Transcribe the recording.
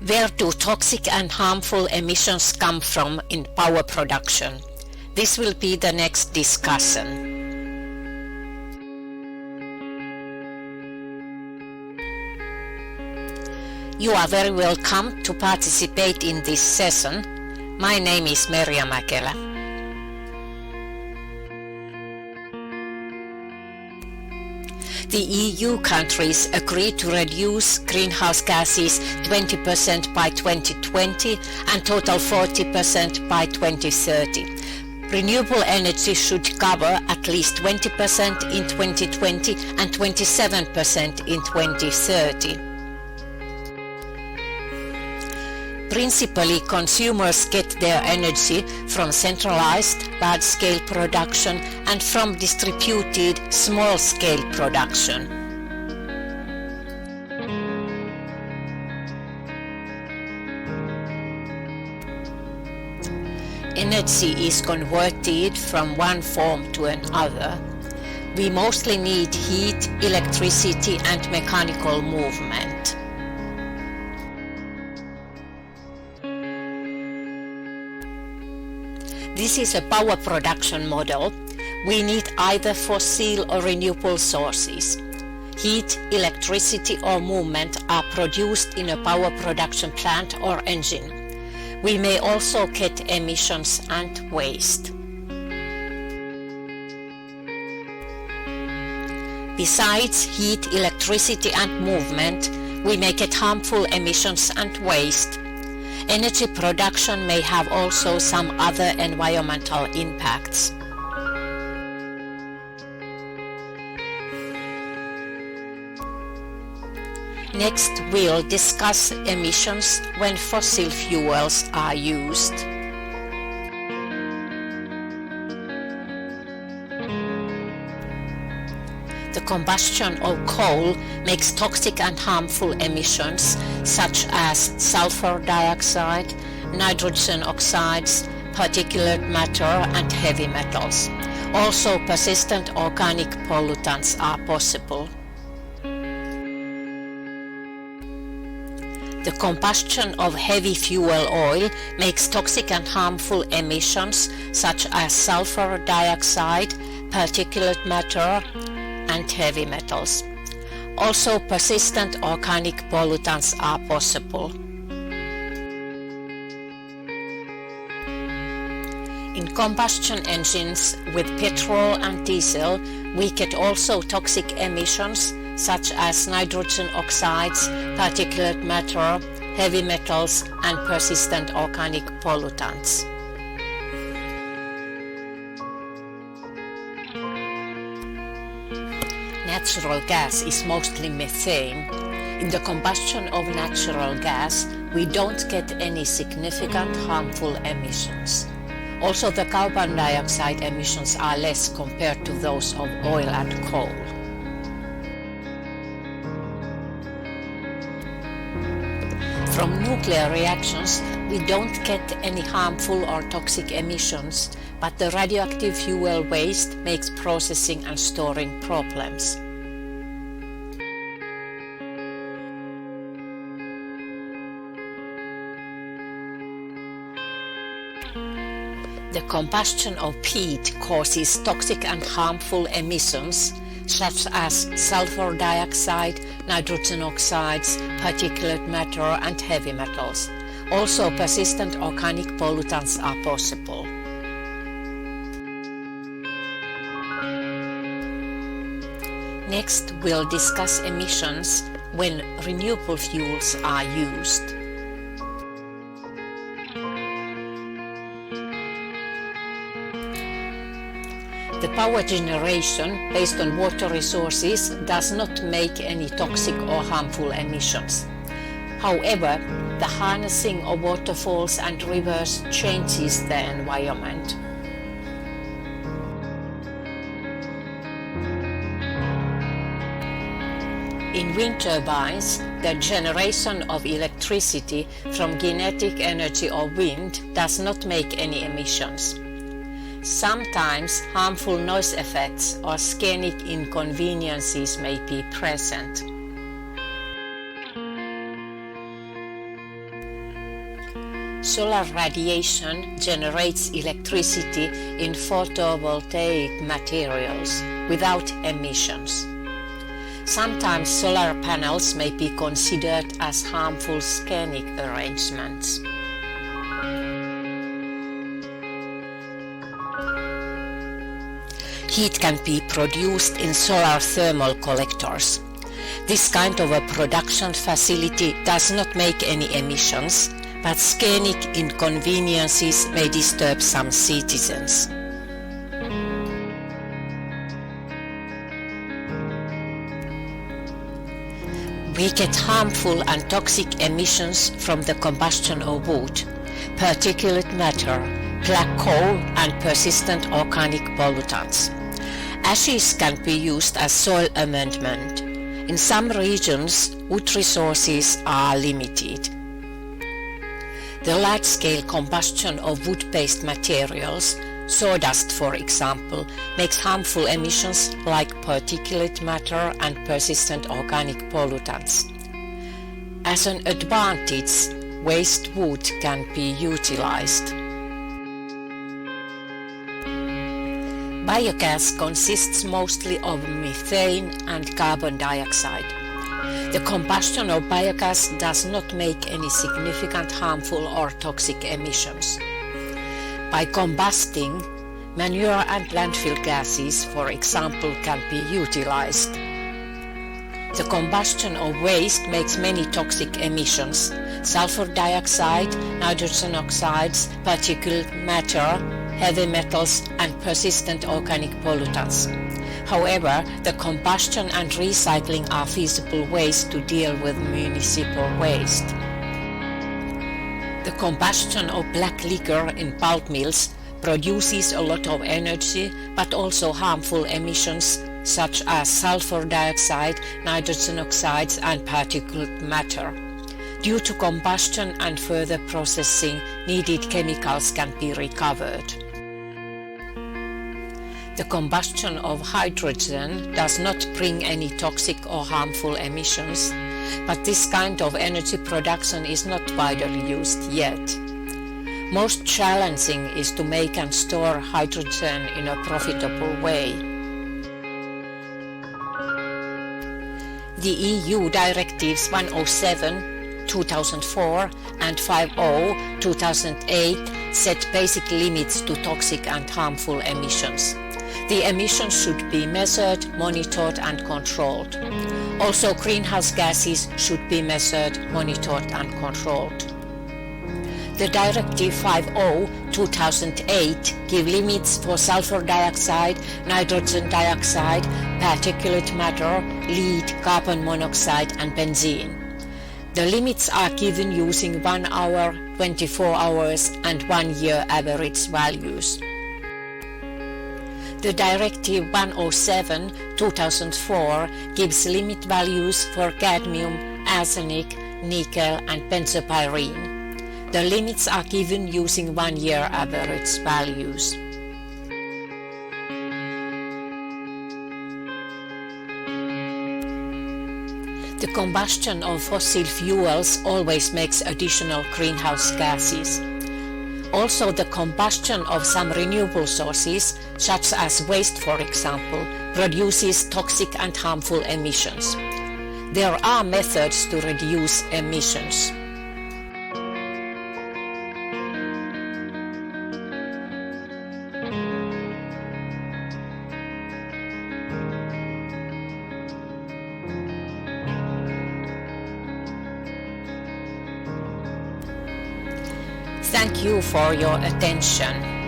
Where do toxic and harmful emissions come from in power production? This will be the next discussion. You are very welcome to participate in this session. My name is Merja Mäkelä. The EU countries agreed to reduce greenhouse gases 20% by 2020 and total 40% by 2030. Renewable energy should cover at least 20% in 2020 and 27% in 2030. Principally, consumers get their energy from centralized large-scale production and from distributed small-scale production. Energy is converted from one form to another. We mostly need heat, electricity, and mechanical movement. This is a power production model. We need either fossil or renewable sources. Heat, electricity, or movement are produced in a power production plant or engine. We may also get emissions and waste. Besides heat, electricity, and movement, we may get harmful emissions and waste. Energy production may have also some other environmental impacts. Next, we'll discuss emissions when fossil fuels are used. The combustion of coal makes toxic and harmful emissions such as sulfur dioxide, nitrogen oxides, particulate matter, and heavy metals. Also, persistent organic pollutants are possible. The combustion of heavy fuel oil makes toxic and harmful emissions such as sulfur dioxide, particulate matter, and heavy metals. Also, persistent organic pollutants are possible. In combustion engines with petrol and diesel, we get also toxic emissions such as nitrogen oxides, particulate matter, heavy metals, and persistent organic pollutants. Natural gas is mostly methane. In the combustion of natural gas, we don't get any significant harmful emissions. Also, the carbon dioxide emissions are less compared to those of oil and coal. From nuclear reactions, we don't get any harmful or toxic emissions, but the radioactive fuel waste makes processing and storing problems. The combustion of peat causes toxic and harmful emissions such as sulfur dioxide, nitrogen oxides, particulate matter, and heavy metals. Also, persistent organic pollutants are possible. Next, we'll discuss emissions when renewable fuels are used. The power generation based on water resources does not make any toxic or harmful emissions. However, the harnessing of waterfalls and rivers changes the environment. In wind turbines, the generation of electricity from kinetic energy of wind does not make any emissions. Sometimes harmful noise effects or scenic inconveniences may be present. Solar radiation generates electricity in photovoltaic materials without emissions. Sometimes solar panels may be considered as harmful scenic arrangements. Heat can be produced in solar thermal collectors. This kind of a production facility does not make any emissions, but scenic inconveniences may disturb some citizens. We get harmful and toxic emissions from the combustion of wood, particulate matter, black coal and persistent organic pollutants. Ashes can be used as soil amendment. In some regions, wood resources are limited. The large-scale combustion of wood-based materials, sawdust for example, makes harmful emissions like particulate matter and persistent organic pollutants. As an advantage, waste wood can be utilized. Biogas consists mostly of methane and carbon dioxide. The combustion of biogas does not make any significant harmful or toxic emissions. By combusting, manure and landfill gases, for example, can be utilized. The combustion of waste makes many toxic emissions: sulfur dioxide, nitrogen oxides, particulate matter, heavy metals and persistent organic pollutants. However, the combustion and recycling are feasible ways to deal with municipal waste. The combustion of black liquor in pulp mills produces a lot of energy but also harmful emissions such as sulfur dioxide, nitrogen oxides and particulate matter. Due to combustion and further processing, needed chemicals can be recovered. The combustion of hydrogen does not bring any toxic or harmful emissions, but this kind of energy production is not widely used yet. Most challenging is to make and store hydrogen in a profitable way. The EU Directives 107/2004 and 50/2008 set basic limits to toxic and harmful emissions. The emissions should be measured, monitored and controlled. Also, greenhouse gases should be measured, monitored and controlled. The Directive 50/2008 give limits for sulfur dioxide, nitrogen dioxide, particulate matter, lead, carbon monoxide and benzene. The limits are given using 1 hour, 24 hours and 1 year average values. The Directive 107/2004 gives limit values for cadmium, arsenic, nickel and benzopyrene. The limits are given using 1 year average values. The combustion of fossil fuels always makes additional greenhouse gases. Also, the combustion of some renewable sources, such as waste for example, produces toxic and harmful emissions. There are methods to reduce emissions. Thank you for your attention.